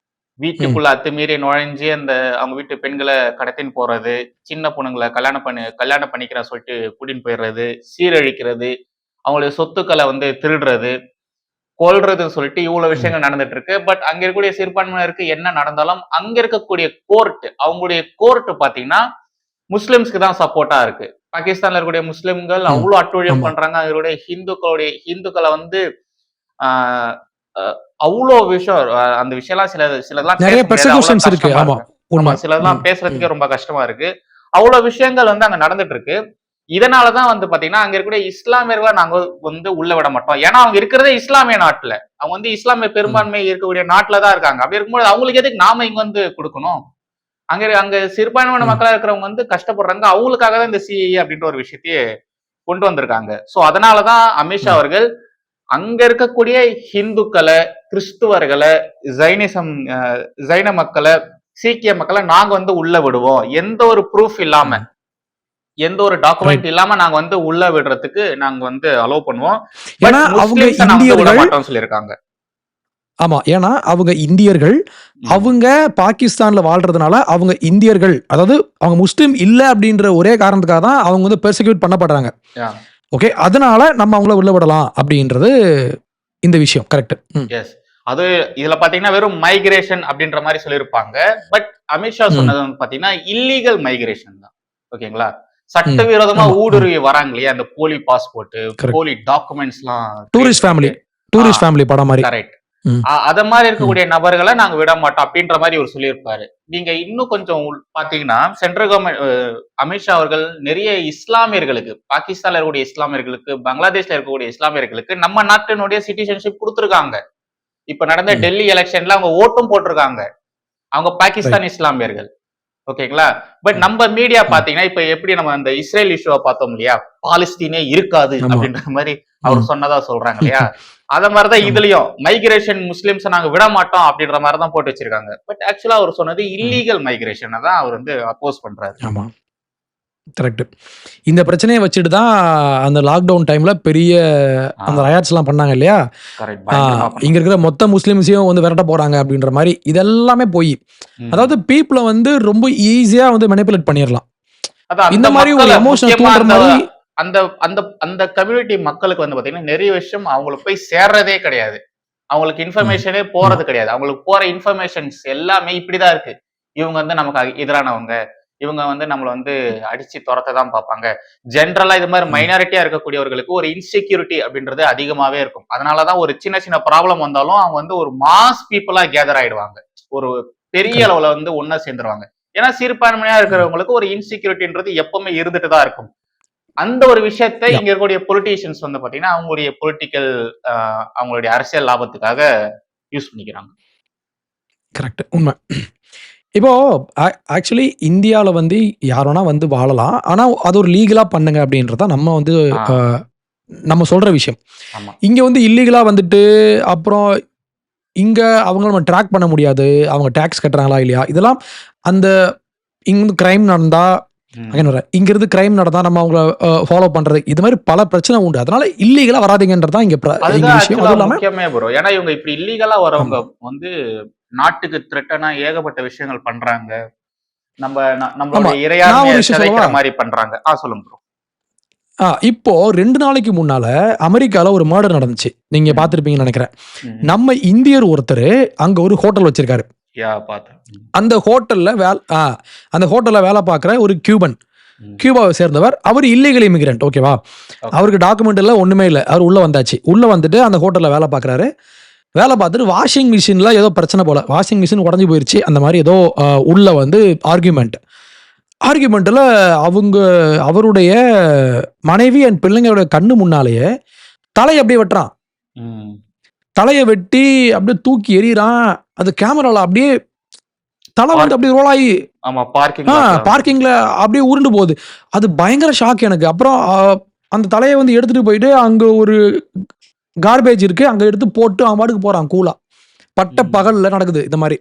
வீட்டுக்குள்ள அத்துமீறி நுழைஞ்சு அவங்க வீட்டு பெண்கள கடத்தின்னு போறது, சின்ன பொண்ணுங்கள கல்யாணம் பண்ணிக்கிறேன்னு சொல்லிட்டு கூட்டின்னு போயிறது, சீரழிக்கிறது, அவங்களுடைய சொத்துக்கள வந்து திருடுறது, கொல்றதுன்னு சொல்லிட்டு இவ்வளவு ம். விஷயங்கள் நடந்துட்டு இருக்கு. பட் அங்க இருக்கக்கூடிய சிறுபான்மையினருக்கு என்ன நடந்தாலும், அங்க இருக்கக்கூடிய அவங்களுடைய கோர்ட் பாத்தீங்கன்னா, முஸ்லிம்ஸ்க்கு தான் சப்போர்ட்டா இருக்கு. பாகிஸ்தான்ல இருக்கக்கூடிய முஸ்லிம்கள் ம். அவ்ளோ அட்டூழியம் ஆமா. பண்றாங்க. அவங்களுடைய இந்துக்கள வந்து ஆ அ அவ்வளோ விஷயம் அந்த விஷயம்லாம் சிலதெல்லாம் நிறைய பேச முடியாது, அவ்வளவு பெர்செக்யூஷன்ஸ் இருக்கு. கஷ்டமா ஆமா, இருக்கு. ஆமா, உண்மை. சிலதெல்லாம் ம், ம், பேசுறதுக்கே ரொம்ப கஷ்டமா இருக்கு. அவ்வளவு விஷயங்கள் வந்து அங்க நடந்துட்டு இருக்கு. இதனாலதான் வந்து பாத்தீங்கன்னா அங்க இருக்கக்கூடிய இஸ்லாமியர்களை நாங்க வந்து உள்ள விட மாட்டோம். ஏன்னா அவங்க இருக்கிறதே இஸ்லாமிய நாட்டுல, அவங்க வந்து இஸ்லாமிய ம். பெரும்பான்மை இருக்கக்கூடிய நாட்டுல தான் இருக்காங்க. அப்படி இருக்கும்போது அவங்களுக்கு எதுக்கு நாம இங்க வந்து கொடுக்கணும்? அங்க அங்க சிறுபான்மையான ம், மக்களா இருக்கிறவங்க வந்து கஷ்டப்படுறாங்க. அவங்களுக்காக தான் இந்த சிஏஏ அப்படின்ற ஒரு விஷயத்தையே கொண்டு வந்திருக்காங்க. சோ அதனாலதான் அமித்ஷா ம். அவர்கள் அங்க இருக்கக்கூடிய ஹிந்துக்களை, கிறிஸ்துவர்களை, ஜைனிசம் ஜைன மக்களை, சீக்கிய மக்களை நாங்க வந்து உள்ள விடுவோம். எந்த ஒரு ப்ரூஃப் இல்லாம, ம். எந்த ஒரு ரைட். டாக்குமெண்ட் இல்லாம நாங்க வந்து உள்ள விடுறதுக்கு நாங்க வந்து அலோவ் பண்ணுவோம். பட் ஏன்னா அவங்க முஸ்லிம்ஸ நாங்க வந்து விட இந்தியர்கள். மாட்டோம்னு சொல்லியிருக்காங்க. ஆமா. ஏன்னா அவங்க இந்தியர்கள். ம். அவங்க பாகிஸ்தான்ல வாழ்றதுனால அவங்க இந்தியர்கள். அதாவது அவங்க முஸ்லிம் இல்ல அப்படின்ற ஒரே காரணத்துக்காக தான் அவங்க வந்து பெர்சிக்யூட் பண்ணப்படுறாங்க. Yeah. ஓகே. அதனால நம்ம அவங்கள உள்ள விடலாம் அப்படின்றது இந்த விஷயம். கரெக்ட். ம். எஸ். அது இதுல பாத்தீங்கன்னா வெறும் மைக்ரேஷன் அப்படின்ற மாதிரி சொல்லியிருப்பாங்க. பட் அமித்ஷா ம். சொன்னது வந்து பாத்தீங்கன்னா இல்லீகல் மைக்ரேஷன் தான். ஓகேங்களா? ம். சட்டவிரோதமா ஆமா. ம். ஊடுருவி வராங்க இல்லையா? அந்த போலி பாஸ்போர்ட், கரெக்ட். போலி டாக்குமெண்ட்ஸ்லாம் கிரியேட் டூரிஸ்ட் ஃபேமிலி. பண்ணிட்டு டூரிஸ்ட் ஃபேமிலி படம் மாரி. கரெக்ட். ம். அத மாதிரி ம். இருக்கக்கூடிய நபர்களை நாங்க விட மாட்டோம் அப்படின்ற மாதிரி இவர் சொல்லியிருப்பாரு. நீங்க இன்னும் கொஞ்சம் பாத்தீங்கன்னா சென்ட்ரல் கவர்மெண்ட் அமித்ஷா அவர்கள் நிறைய இஸ்லாமியர்களுக்கு, பாகிஸ்தான்ல இருக்கக்கூடிய இஸ்லாமியர்களுக்கு, பங்களாதேஷ்ல இருக்கக்கூடிய இஸ்லாமியர்களுக்கு நம்ம நாட்டினுடைய சிட்டிசன்ஷிப் கொடுத்திருக்காங்க. இப்ப நடந்த ம். டெல்லி எலெக்ஷன்ல அவங்க ஓட்டும் போட்டிருக்காங்க. அவங்க ரைட். பாகிஸ்தான் இஸ்லாமியர்கள். ஓகேங்களா? பட் ம். நம்ம மீடியா ம். பாத்தீங்கன்னா, இப்ப எப்படி நம்ம அந்த இஸ்ரேல் இஷ்யூவ பார்த்தோம் இல்லையா? பாலஸ்தீனே இருக்காது ஆமா. அப்படின்ற மாரி ம். அவர் சொன்னதா சொல்றாங்க இல்லையா? அத மாரி தான் ஆமா. இதுலயும் மைக்ரேஷன் முஸ்லிம்ஸ நாங்க விட மாட்டோம் அப்படின்ற மாரி தான் போட்டு வச்சிருக்காங்க. பட் ஆக்சுவலா அவர் சொன்னது ம். இல்லீகல் மைக்ரேஷன தான் அவர் வந்து அப்போஸ் பண்றாரு. ஆமா. கரெக்ட். இந்த பிரச்சனைய வச்சுட்டு தான் அந்த லாக்டவுன் டைம்ல பெரிய அந்த ஆ ரயாட்ஸ்லாம் பண்ணாங்க இல்லையா? கரெக்ட். ஆ பயங்கரமா இங்க பண்ணாங்க. இருக்கிற மொத்த முஸ்லிம்ஸையும் வந்து விரட்ட போறாங்க அப்படின்ற மாரி. இதெல்லாமே பொய். அதாவது ம். பீப்பிள வந்து ரொம்ப ஈஸியா வந்து மேனிபுலேட் பண்ணிறலாம். அதான் இந்த அந்த மாரி ஒரு மக்கள எமோஷன முக்கியமா தூண்டுற அந்த மாரி. அந்த அந்த அந்த கம்யூனிட்டி மக்களுக்கு வந்து பாத்தீங்கன்னா, நெறைய விஷயம் அவங்களுக்கு போய் சேர்றதே கிடையாது. அவங்களுக்கு ம். இன்ஃபர்மேஷனே ஆமா. போறது கிடையாது. அவங்களுக்கு போற இன்ஃபர்மேஷன்ஸ் எல்லாமே இப்படிதான் இருக்கு. இவங்க வந்து நமக்கு எதிரானவங்க. இவங்க வந்து நம்மள வந்து அடிச்சு தொரத்த தான் பார்ப்பாங்க. ஜெனரலா இது மாரி ம். மைனாரிட்டியா இருக்கக்கூடியவர்களுக்கு ஒரு இன்செக்யூரிட்டி அப்படின்றது அதிகமாவே இருக்கும். அதனால தான் ஒரு சின்ன சின்ன ப்ராப்ளம் வந்தாலும் அவங்க வந்து ஒரு மாஸ் பீப்பிளா கேதர் ஆயிடுவாங்க. ஒரு பெரிய கரெக்ட். அளவுல வந்து ஒண்ணா சேர்ந்துருவாங்க. ஏன்னா சிறுபான்மையா ம். இருக்கிறவங்களுக்கு ஒரு இன்செக்யூரிட்டின்றது எப்பவுமே இருந்துட்டு தான் இருக்கும். அந்த ஒரு விஷயத்த யாஹ்! இங்க இருக்கக்கூடிய பொலிட்டீஷியன்ஸ் வந்து பாத்தீங்கன்னா, அவங்களுடைய பொலிட்டிக்கல் அவங்களுடைய அரசியல் லாபத்துக்காக யூஸ் பண்ணிக்கிறாங்க. கரெக்ட். உண்ம. இப்போ ஆக்சுவலி இந்தியால வந்து யார் வேணா வந்து வாழலாம். ஆனா அது ஒரு லீகலா பண்ணுங்க அப்படின்றது தான் நம்ம வந்து ஆ, அ நம்ம சொல்ற விஷயம். ஆமா. இங்க வந்து இல்லீகலா வந்துட்டு அப்புறம் இங்க அவங்கள நம்ம ட்ராக் பண்ண முடியாது. அவங்க டாக்ஸ் கட்டுறாங்களா இல்லையா? இதெல்லாம் அந்த இங்க வந்து கிரைம் நடந்தா ம். அகைன் வரேன். இங்கிருந்து கிரைம் நடந்தா நம்ம அவங்கள ஃபாலோ பண்றது. இது மாரி பல பிரச்சனை உண்டு. அதனால இல்லீகலா வராதீங்கன்றது தான் இங்க இங்க அதுதான் விஷயம். ஆக்சுவலா அதுவும் இல்லாம முக்கியமே ப்ரோ. ஏன்னா இவங்க இப்படி இல்லீகலா வரவங்க ஆமா. வந்து நாட்டுக்கு த்ரெட்டனா ஏகப்பட்ட விஷயங்கள் பண்றாங்க. நம்ம ஆமா. நம்மளுடைய நான் இறையாண்மைய ஒரு விஷயம் சிதைக்கிற சொல்லவா? மாரி பண்றாங்க. சொல்லுங்க ப்ரோ. இப்போ 2 நாளைக்கு முன்னால அமெரிக்கால ஒரு மர்டர் நடந்துச்சு. நீங்க ம். பார்த்திருப்பீங்கன்னு நெனைக்கிறேன். ம். நம்ம இந்தியர் ஒருத்தரு அங்க ஒரு ஹோட்டல் வச்சிருக்காரு. பார்த்தேன். அந்த ஹோட்டல்ல அந்த ஹோட்டல்ல வேல பார்க்குற ஒரு கியூபன். ம். கியூபாவை சேர்ந்தவர். அவரு இல்லீகல் இமிகிரண்ட். ஓகேவா? ஓகே. அவருக்கு டாக்குமெண்ட் இல்ல, ஒண்ணுமே இல்ல. அவரு உள்ள வந்தாச்சு. உள்ள வந்துட்டு அந்த ஹோட்டல்ல வேல பார்க்குறாரு. வேல பார்த்துட்டு வாஷிங் மிஷின்ல ஏதோ பிரச்சனை போல. வாஷிங் மிஷின் உடைஞ்சு போயிருச்சு. அந்த மாரி ஏதோ உள்ள வந்து ஆர்கியூமென்ட். ஆர்கியூமென்ட்ல அவருடைய மனைவி அண்ட் பிள்ளைங்களோட கண்ணு முன்னாலேயே தலைய அப்படியே வெட்டுறான். ம். தலைய வெட்டி அப்படியே தூக்கி எறியறான். அது கேமரால அப்படியே தலை வந்து பார்க் அப்படியே ரோல் ஆயி ஆமா பார்க்கிங் லாட்ல. பார்க்கிங்ல அப்படியே உருண்டு போகுது. அது பயங்கர ஷாக் எனக்கு. அப்புறம் அந்த தலைய வந்து எடுத்துட்டு போயிட்டு அங்க ஒரு கார்பேஜ் இருக்கு. அங்க எடுத்து போட்டு அவன் பாட்டுக்கு போறான் கூலா. பட்ட ம். பகல்ல நடக்குது இந்த மாரி.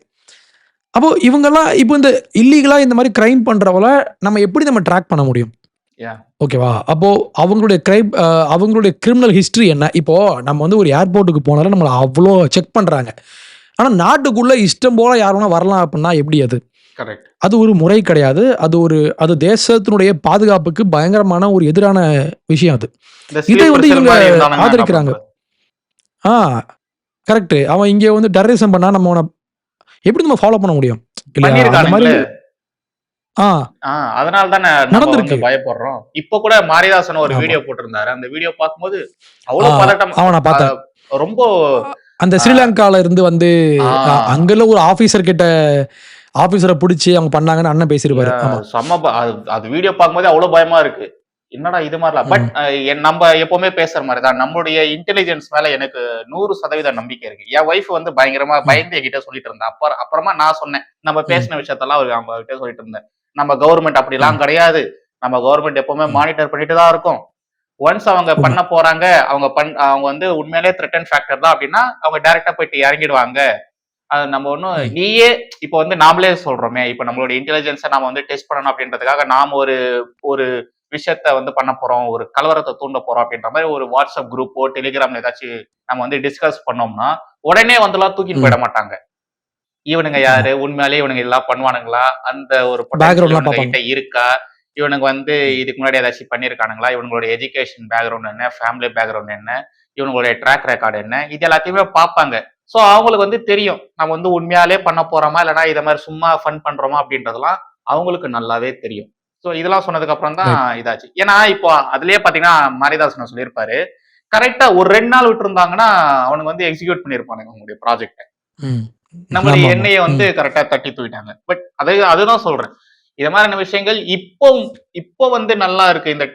அப்போ இவங்கலாம் இப்போ இந்த இல்லீகலா இந்த மாரி கிரைம் பண்றவங்கள நம்ம எப்படி நம்ம ட்ராக் பண்ண முடியும்? யா. ஓகேவா? அப்போ அவங்களுடைய கிரிமினல் ஹிஸ்டரி என்ன? இப்போ நம்ம வந்து ஒரு ஏர்போர்ட்டுக்கு போனாலே நம்மள அவ்ளோ செக் பண்றாங்க. ஆனா நாட்டுக்குள்ள இஷ்டம் போல யார் வேணா வரலாம் அப்டின்னா எப்படி அது? கரெக்ட். அது ஒரு முறை கிடையாது. அது தேசத்தினுடைய பாதுகாப்புக்கு பயங்கரமான ஒரு எதிரான விஷயம் அது. இந்த இதை வந்து ஸ்லீப்பர் செல் இவங்க மாரி இருந்தானுங்கன்னா என்ன ஆதரிக்கிறாங்க. பண்றது? ஆ கரெக்ட். அவன் இங்க வந்து டெரரிசம் பண்ணா நம்ம அவன எப்படி நம்ம ஃபாலோ பண்ண முடியும்? இல்லையா? அந்த மாரி பண்ணியிருக்கானுங்களே. ஆ அதனால தானே நம்ம வந்து நடந்திருக்கு. பயப்படுறோம். இப்ப கூட மாரிதாசன் ஒரு ஆமா. வீடியோ போட்டிருந்தாரு. அந்த வீடியோ பார்க்கும்போது அவ்ளோ பதட்டம். நான் அ பார்த்தேன். ரொம்ப அந்த ஸ்ரீலங்கால இருந்து வந்து அங்கெல்லாம் ஒரு ஆபீசரை பிடிச்சி அவங்க பண்ணாங்கன்னு அண்ணன் பேசியிருப்பாரு. ஆமா. அது வீடியோ பார்க்கும்போது அவ்வளவு பயமா இருக்கு. என்னடா இது மாதிரிலாம். பட் நம்ம எப்பவுமே பேசுற மாதிரிதான் நம்மளுடைய இன்டெலிஜென்ஸ் மேல எனக்கு 100% நம்பிக்கை இருக்கு. என் ஒய்ஃப் வந்து பயங்கரமா பயந்து என்கிட்ட சொல்லிட்டு இருந்தா. அப்புறமா நான் சொன்னேன், நம்ம பேசின விஷயத்தெல்லாம் அவங்க கிட்ட சொல்லிட்டு இருந்தேன். நம்ம கவர்மெண்ட் அப்படிலாம் கிடையாது, நம்ம கவர்மெண்ட் எப்பவுமே மானிட்டர் பண்ணிட்டு தான் இருக்கும். ஒன்ஸ் அவங்க பண்ண போறாங்க, அவங்க வந்து உண்மையிலே த்ரெட்டன் ஃபேக்டர் தான் அப்படின்னா அவங்க டைரக்டா போயிட்டு இறங்கிடுவாங்க. அது நம்ம ஒன்றும் நீயே இப்போ வந்து நாமளே சொல்றோமே, இப்போ நம்மளோட இன்டெலிஜென்ஸை நாம வந்து டெஸ்ட் பண்ணணும் அப்படின்றதுக்காக நாம ஒரு விஷயத்த வந்து பண்ண போறோம், ஒரு கலவரத்தை தூண்ட போறோம் அப்படின்ற மாதிரி ஒரு வாட்ஸ்அப் குரூப்போ டெலிகிராம்ல ஏதாச்சும் நம்ம வந்து டிஸ்கஸ் பண்ணோம்னா உடனே வந்துலாம் தூக்கிட்டு போயிட மாட்டாங்க. இவனுங்க யாரு, உண்மையாலே இவனுங்க எல்லாம் பண்ணுவானுங்களா, அந்த ஒரு கிட்ட இருக்கா, இவனுக்கு வந்து இதுக்கு முன்னாடி ஏதாச்சும் பண்ணியிருக்கானுங்களா, இவங்களோட எஜுகேஷன் பேக்ரவுண்ட் என்ன, ஃபேமிலி பேக்ரவுண்ட் என்ன, இவங்களுடைய ட்ராக் ரெக்கார்டு என்ன, இது எல்லாத்தையுமே பார்ப்பாங்க. ஸோ அவங்களுக்கு வந்து தெரியும் நம்ம வந்து உண்மையாலே பண்ண போறோமா இல்லைனா இதை மாதிரி சும்மா ஃபன் பண்றோமா அப்படின்றதெல்லாம் அவங்களுக்கு நல்லாவே தெரியும். ஸோ இதெல்லாம் சொன்னதுக்கு அப்புறம் தான் இதாச்சு. ஏன்னா இப்போ அதுலயே பாத்தீங்கன்னா மாரிதாசன் சொல்லியிருப்பாரு, கரெக்டா ஒரு 2 நாள் விட்டு இருந்தாங்கன்னா அவனுக்கு வந்து எக்ஸிக்யூட் பண்ணிருப்பானுங்க உங்களுடைய ப்ராஜெக்ட. நம்மளுடைய எண்ணெயை வந்து கரெக்டா தட்டி தூக்கிட்டாங்க. பட் அதுதான் சொல்றேன், இது மாதிரியான விஷயங்கள் இப்போ வந்து நல்லா இருக்கு. இந்த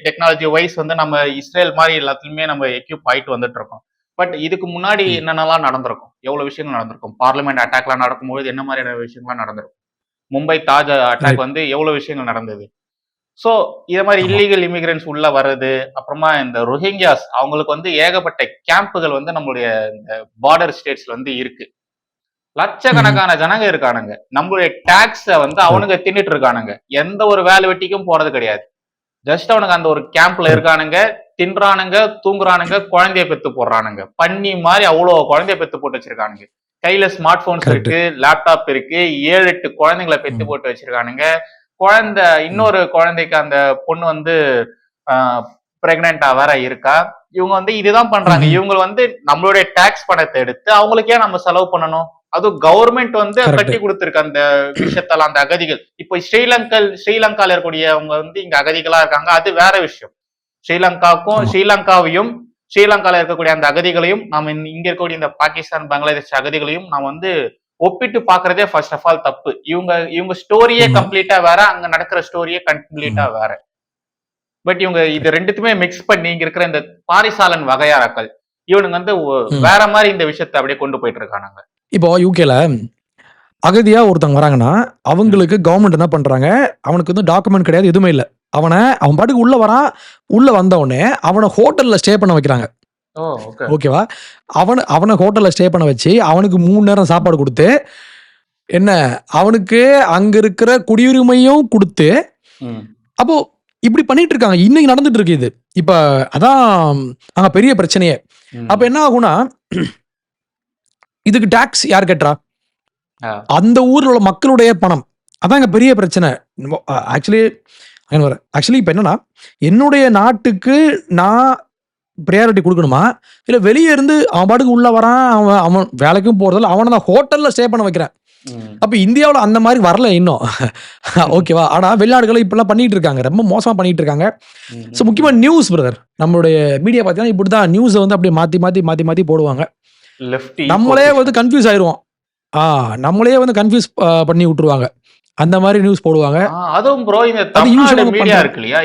டெக்னாலஜி வைஸ் வந்து நம்ம இஸ்ரேல் மாதிரி எல்லாத்துலயுமே நம்ம எக்யூப் ஆயிட்டு வந்துட்டு இருக்கோம். பட் இதுக்கு முன்னாடி என்னென்னலாம் நடந்திருக்கும், எவ்வளவு விஷயங்கள் நடந்திருக்கும், பார்லிமெண்ட் அட்டாக்லாம் நடக்கும்போது என்ன மாதிரியான விஷயங்கள்லாம் நடந்திருக்கும், மும்பை தாஜ் அட்டாக் வந்து எவ்வளவு விஷயங்கள் நடந்தது. ஸோ இதை மாதிரி இல்லீகல் இமிகிரன்ஸ் உள்ள வர்றது, அப்புறமா இந்த ரோஹிங்கியாஸ் அவங்களுக்கு வந்து ஏகப்பட்ட கேம்புகள் வந்து நம்மளுடைய இந்த பார்டர் ஸ்டேட்ஸ்ல வந்து இருக்கு. லட்சக்கணக்கான ஜனங்க இருக்கானுங்க, நம்மளுடைய டாக்ஸ வந்து அவனுங்க தின்னுட்டு இருக்கானுங்க, எந்த ஒரு வேலை வெட்டிக்கும் போறது கிடையாது. ஜஸ்ட் அவனுக்கு அந்த ஒரு கேம்ப்ல இருக்கானுங்க, தின்றானுங்க, தூங்குறானுங்க, குழந்தைய பெத்து போடுறானுங்க. பண்ணி மாதிரி அவ்வளவு குழந்தைய பெத்து போட்டு வச்சிருக்கானுங்க. கையில ஸ்மார்ட் போன்ஸ் இருக்கு, லேப்டாப் இருக்கு, 7-8 குழந்தைங்களை பெத்து போட்டு வச்சிருக்கானுங்க. குழந்தை இன்னொரு குழந்தைக்கு அந்த பொண்ணு வந்து பிரெக்னெண்டா வேற இருக்கா. இவங்க வந்து இதுதான் பண்றாங்க. இவங்க வந்து நம்மளுடைய டாக்ஸ் பணத்தை எடுத்து அவங்களுக்கே நம்ம செலவு பண்ணணும். அதுவும் கவர்மெண்ட் வந்து கட்டி கொடுத்திருக்கு அந்த விஷயத்தெல்லாம். அந்த அகதிகள் இப்போ ஸ்ரீலங்கால இருக்கக்கூடியவங்க வந்து இங்க அகதிகளா இருக்காங்க, அது வேற விஷயம். ஸ்ரீலங்காவையும் ஸ்ரீலங்கால இருக்கக்கூடிய அந்த அகதிகளையும் நாம இங்க இருக்கக்கூடிய இந்த பாகிஸ்தான் பங்களாதேஷ் அகதிகளையும் நாம் வந்து ஒப்பிட்டு பாக்குறதே ஃபர்ஸ்ட் ஆஃப் ஆல் தப்பு. இவங்க ஸ்டோரியே கம்ப்ளீட்டா வேற, அங்க நடக்கிற ஸ்டோரியே கம்ப்ளீட்டா வேற. பட் இவங்க இது ரெண்டுத்துமே மிக்ஸ் பண்ணி இங்க இருக்கிற இந்த பாரிசாலன் வகையாராக்கள் இவனுங்க வந்து வேற மாதிரி இந்த விஷயத்தை அப்படியே கொண்டு போயிட்டு இருக்கானுங்க. இப்போ யூகேல அகதியா ஒருத்தவங்க வராங்கன்னா அவங்களுக்கு கவர்மெண்ட் என்ன பண்றாங்க, அவனுக்கு வந்து டாக்குமெண்ட் கிடையாது, எதுவுமே இல்லை. அவன் பாட்டுக்கு உள்ள வரான், உள்ள வந்த உடனே அவனை ஹோட்டல்ல ஸ்டே பண்ண வைக்கிறாங்க. ஓகேவா? அவனை ஹோட்டல்ல ஸ்டே பண்ண வச்சு அவனுக்கு 3 நேரம் சாப்பாடு கொடுத்து, என்ன அவனுக்கு அங்க இருக்கிற குடியுரிமையும் கொடுத்து, அப்போ இப்படி பண்ணிட்டு இருக்காங்க. இன்னைக்கு நடந்துட்டு இருக்கு இது. இப்ப அதான் அங்க பெரிய பிரச்சனையே. அப்ப என்ன ஆகும்னா, இதுக்கு டாக்ஸ் யார் கட்டுறா? அந்த ஊர்ல உள்ள மக்களுடைய பணம். அதான் இங்க பெரிய பிரச்சனை. ஆக்சுவலி இப்ப என்னன்னா, என்னுடைய நாட்டுக்கு நான் ப்ரையாரிட்டி கொடுக்கணுமா, இல்ல வெளியே இருந்து அவன் பாட்டுக்கு உள்ள வரான், அவன் வேலைக்கும் போறதில்ல, அவனை நான் ஹோட்டல்ல ஸ்டே பண்ண வைக்கிறேன். அப்ப இந்தியாவில் அந்த மாதிரி வரல இன்னும். ஓகேவா? ஆனா வெளிநாடுகளை இப்பெல்லாம் பண்ணிட்டு இருக்காங்க, ரொம்ப மோசமா பண்ணிட்டு இருக்காங்க. ஸோ முக்கியமா நியூஸ் பிரதர், நம்மளுடைய மீடியா பார்த்தீங்கன்னா இப்படிதான் நியூஸை வந்து அப்படியே மாத்தி போடுவாங்க. நம்மளே வந்து கன்ஃபியூஸ் ஆயிடுவோம். நம்மளே வந்து கன்ஃபியூஸ் பண்ணி விட்டுருவாங்க. அந்த மாதிரி நியூஸ் போடுவாங்க. அதுவும் ப்ரோ இந்த தமிழ்நாடு மீடியா இருக்கு இல்லையா,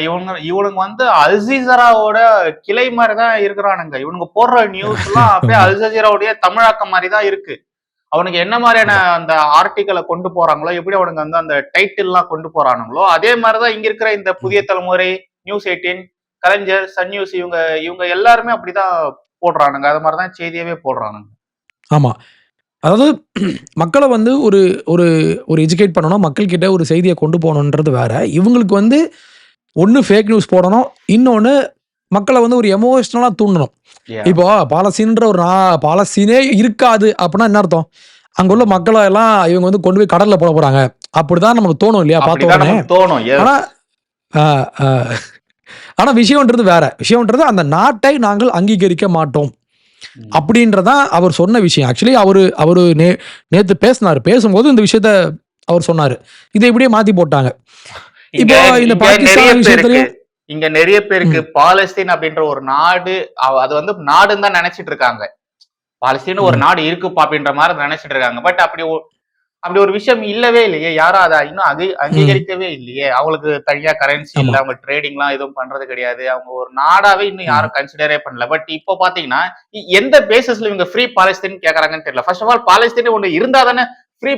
இவனுங்க வந்து அல்ஜீராவோட கிளை மாதிரி தான் இருக்கிறானுங்க. இவனுங்க போடுற நியூஸ் எல்லாம் அப்படியே அல்ஜீராவுடைய தமிழாக்கம் மாதிரி தான் இருக்கு. அவனுக்கு என்ன மாதிரியான அந்த ஆர்டிக்கலை கொண்டு போறாங்களோ, எப்படி அவனுங்க வந்து அந்த டைட்டில் எல்லாம் கொண்டு போறானுங்களோ, அதே மாதிரிதான் இங்க இருக்கிற இந்த புதிய தலைமுறை, நியூஸ் 18, கலைஞர், சன் நியூஸ், இவங்க எல்லாருமே அப்படிதான் போடுறானுங்க. அது மாதிரிதான் செய்தியவே போடுறானுங்க. ஆமா, அதாவது மக்களை வந்து ஒரு ஒரு எஜுகேட் பண்ணணும், மக்கள்கிட்ட ஒரு செய்தியை கொண்டு போகணுன்றது வேற. இவங்களுக்கு வந்து ஒன்று ஃபேக் நியூஸ் போடணும், இன்னொன்று மக்களை வந்து ஒரு எமோஷனலா தூண்டணும். இப்போ பாலஸ்தீன்ற ஒரு பாலஸ்தீனே இருக்காது அப்படின்னா என்ன அர்த்தம்? அங்க உள்ள மக்களை எல்லாம் இவங்க வந்து கொண்டு போய் கடல்ல போட போறாங்க, அப்படிதான் நமக்கு தோணும் இல்லையா? பார்த்த ஆனா ஆனா விஷயம்ன்றது வேற. விஷயம்ன்றது அந்த நாட்டை நாங்கள் அங்கீகரிக்க மாட்டோம் அப்படின்றதான் அவர் சொன்ன விஷயம். ஆக்சுவலி அவரு நேத்து பேசும்போது இந்த விஷயத்த அவர் சொன்னாரு. இதை இப்படியே மாத்தி போட்டாங்க. இப்போ இந்த பாகிஸ்தான் விஷயத்திலயும் இங்க நிறைய பேருக்கு பாலஸ்தீன் அப்படின்ற ஒரு நாடு, அது வந்து நாடுன்னு தான் நினைச்சிட்டு இருக்காங்க. பாலஸ்தீன் ஒரு ம். நாடு இருக்குப்பா அப்படின்ற மாதிரி நினைச்சிட்டு இருக்காங்க. பட் அப்படி ஒரு விஷயம் இல்லவே இல்லையே. யாரும் அதை இன்னும் ம். அங்கீகரிக்கவே இல்லையே. அவங்களுக்கு தனியா கரன்சி இல்ல, ஆமா. அவங்க ட்ரேடிங்லாம் எதுவும் பண்றது கிடையாது. அவங்க ஒரு நாடாவே இன்னும் ம். யாரும் கன்சிடரே பண்ணல. பட் இப்போ பாத்தீங்கன்னா எந்த பேசிஸ்ல இவங்க ஃப்ரீ பாலஸ்தீன் கேக்குறாங்கன்னு தெரியல. ஃபர்ஸ்ட் ஆஃப் ஆல் பாலஸ்தீன் ஒண்ணு இருந்தா தானே ஃப்ரீ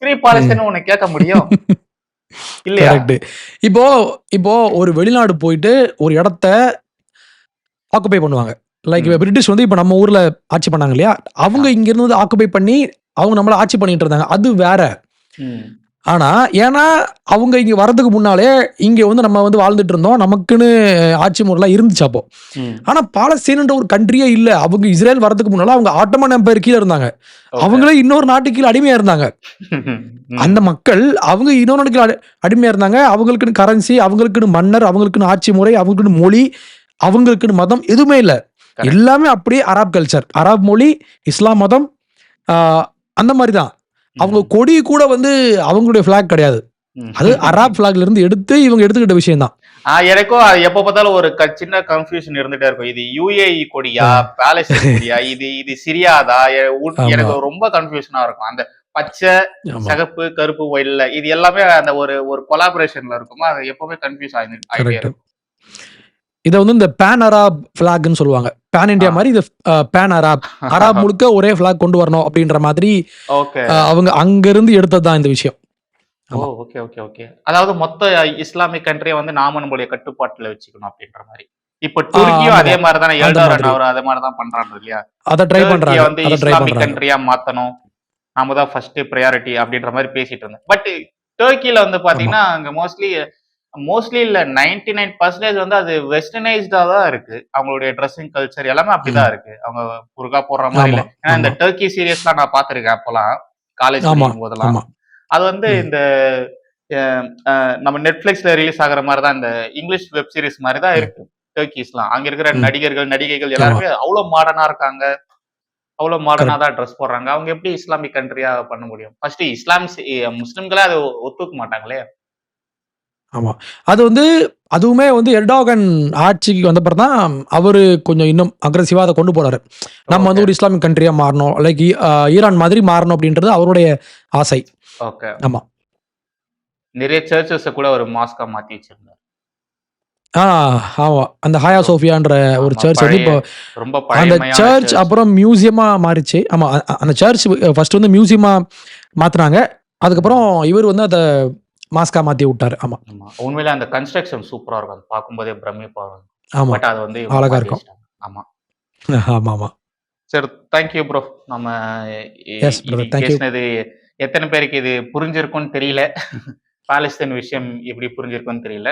ஃப்ரீ ம். பாலஸ்தீன் ஒண்ணு கேட்க முடியும் இல்லையா? கரெக்ட். இப்போ இப்போ ஒரு வெளிநாடு போயிட்டு ஒரு இடத்த ஆக்குபை பண்ணுவாங்க. லைக் ம், பிரிட்டிஷ் வந்து இப்ப நம்ம ஊர்ல ஆட்சி பண்ணாங்க இல்லையா? அவங்க ஆ, இங்க இருந்து ஆக்குபை பண்ணி அவங்க நம்மள ஆட்சி பண்ணிட்டு இருந்தாங்க. அது வேற. ம், ஆனா, ஏன்னா அவங்க இங்க வரதுக்கு முன்னாலே இங்க வந்து நம்ம வந்து வாழ்ந்துட்டு இருந்தோம். நமக்குன்னு ஆட்சி முறைலாம் இருந்துச்சு அப்போ. ம். ஆனா பாலஸ்தீன்ன்ற ஒரு கண்ட்ரியே இல்ல. அவங்க இஸ்ரேல் வரதுக்கு முன்னால அவங்க ஆட்டோமன் எம்பையர் கீழ இருந்தாங்க. ஓகே. அவங்களே இன்னொரு நாட்டுக்கு கீழ அடிமையா இருந்தாங்க. அந்த ம், மக்கள் அவங்க இன்னொரு நாட்டுக்கு அடிமையா இருந்தாங்க. அவங்களுக்குன்னு கரன்சி, அவங்களுக்குன்னு மன்னர், அவங்களுக்குன்னு ஆட்சி முறை, அவங்களுக்குன்னு மொழி, அவங்களுக்குன்னு மதம் எதுவுமே இல்ல. கரெக்ட். எல்லாமே அப்படியே அரப் கல்ச்சர். அரப் மொழி, இஸ்லாம் மதம் ஆ அந்த மாரி தான். அவங்க ம், கொடி கூட வந்து அவங்களுடைய ஃபிளாக் கிடையாது. ம். அது அராப் ஃபிளாக்ல இருந்து எடுத்து இவங்க எடுத்துக்கிட்ட விஷயம் தான். எனக்கும் அது எப்ப பார்த்தாலும் ஒரு சின்ன கன்ஃபியூஷன் இருந்துட்டே இருக்கும். இது யுஏஇ கொடியா? பாலஸ்தீன் கொடியா? இது இது சிரியாதா? ஆமா, எனக்கு ரொம்ப கன்ஃபியூஷனா இருக்கும். அந்த பச்சை, ஆமா. சிகப்பு, கருப்பு, வெள்ள இது எல்லாமே அந்த ஒரு ஒரு கொலாபரேஷன்ல இருக்குமா, அது எப்பவுமே கன்ஃபியூஸ் ஆயிட்டே கரெக்ட். இருக்கும். இத வந்து இந்த பேன் அராப் ஃபிளாக்ன்னு சொல்லுவாங்க. பேன் ஆ. இண்டியா மாரி இது பேன் அராப். அராப் முழுக்க ஒரே ஃபிளாக் கொண்டு வரணும் அப்படின்ற மாதிரி ஓகே. அவங்க அங்கருந்து எடுத்தது தான் இந்த விஷயம். ஓ! ஆமா. Okay, okay, okay. அதாவது மொத்த இஸ்லாமிக் கண்ட்ரிய வந்து நாம நம்முடைய கட்டுப்பாட்டுல வச்சுக்கணும் அப்படின்ற மாரி. இப்ப துருக்கியும் அதே ஆமாங்க. மாரி தானே அந்த எர்டோகன் மாதிரி. அவரு அதே மாரி தான் பண்றாரு இல்லையா? அத ட்ரை டர்க்கிய பண்றாங்க. வந்து அத ட்ரை இஸ்லாமிக் பண்றாங்க. கண்ட்ரியா மாத்தணும். நாம தான் ஃபர்ஸ்ட் பிரையாரிட்டி அப்படின்ற மாரி பேசிட்டு இருந்தேன். பட் டர்க்கில வந்து ஆமா. பாத்தீங்கன்னா, அங்க மோஸ்ட்லி மோஸ்ட்லி இல்ல 99% வந்து அது வெஸ்டர்னைஸ்டா தான் இருக்கு. அவங்களுடைய ட்ரெஸ்ஸிங் கல்ச்சர் எல்லாமே அப்படிதான் ம். இருக்கு. அவங்க புர்கா போடுற மாரி ஆமா, இல்ல. ஏன்னா இந்த ஆமா, டர்க்கி சீரியஸ்லாம் நான் பார்த்திருக்கேன் அப்பலாம். காலேஜ் ஆமா, படிக்கும் போதெல்லாம். ஆமா. அது வந்து ம், இந்த அ அ நம்ம Netflixல ரிலீஸ் ஆகுற மாரி தான் இந்த இங்கிலீஷ் வெப் சீரிஸ் மாரி தான் ம், இருக்கு. டர்க்கீஸ்லாம். அங்க இருக்கிற ம். நடிகர்கள், நடிகைகள் ஆமா. எல்லாருமே அவ்ளோ மாடர்னா இருக்காங்க. அவ்ளோ மாடர்னா கரெக்ட். தான் ட்ரெஸ் போடுறாங்க. அவங்க எப்படி இஸ்லாமிக் கண்ட்ரியா பண்ண முடியும்? ஃபர்ஸ்ட் முஸ்லிம்களே அத ஒத்துக்க மாட்டாங்களே! ஆமா. அது வந்து அதுவுமே வந்து எர்டோகன் ஆட்சிக்கு வந்தப்பறம் தான் அவரு கொஞ்சம் இன்னும் அக்ரஸிவா அத கொண்டு போறாரு. நம்ம ஓகே, வந்து ஒரு இஸ்லாமிக் கண்ட்ரியா மாறணும். லைக் ஈரான் மாதிரி மாறணும் அப்படின்றது அவருடைய ஆசை. ஓகே. ஆமா. நிறைய சர்ச்சஸ கூட ஒரு மாஸ்க்கா மாத்தி வச்சிருந்தாரு. ஆ ஆமா. அந்த ஹாயா ரொ சோஃபியான்ற ஒரு ஆமா. சர்ச் வந்து இப்போ ரொம்ப அந்த பழமையான சர்ச் சர்ச். அப்புறம் மியூசியமா மாறிச்சு. ஆமா. அந்த சர்ச் ஃபர்ஸ்ட் வந்து மியூசியமா மாத்துனாங்க. அதுக்கப்புறம் ம். இவரு வந்து அத மாஸ்க்கா மாத்தி விட்டாரு. ஆமா, ஆமா. உண்மையிலே அந்த கன்ஸ்ட்ரக்ஷன் சூப்பரா இருக்கும். அத பார்க்கும்போதே பிரமிப்பா இருக்கும். ஆமா. பட் அத வந்து இவங்க அழகா மாத்தி இருக்கும். வச்சுட்டாங்க. ஆமா. ஆமாமா. சரி, தேங்க் யூ ப்ரோ. நம்ம எஸ் பிரதர். இன்னைக்கு தேங்க் யூ. பேசினது எத்தன பேருக்கு இது புரிஞ்சிருக்கும்னு தெரியல. பாலஸ்தீன் விஷயம் எப்படி புரிஞ்சிருக்கும்னு தெரியல.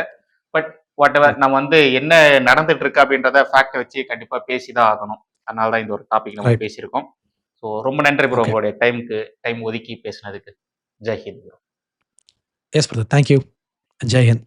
பட் வாட்டெவர் நம்ம வந்து என்ன நடந்துட்டு இருக்கு அப்படின்றத ஃபேக்ட்ட வச்சு கண்டிப்பா பேசி தான் ஆகணும். அதனால தான் இந்த ஒரு டாபிக் நம்ம ரைட். பேசியிருக்கோம். ஸோ ரொம்ப நன்றி ப்ரோ ஓகே. உங்களுடைய டைம் ஒதுக்கி பேசினதுக்கு. Jai Hind bro. Yes brother. Thank you. Jai Hind.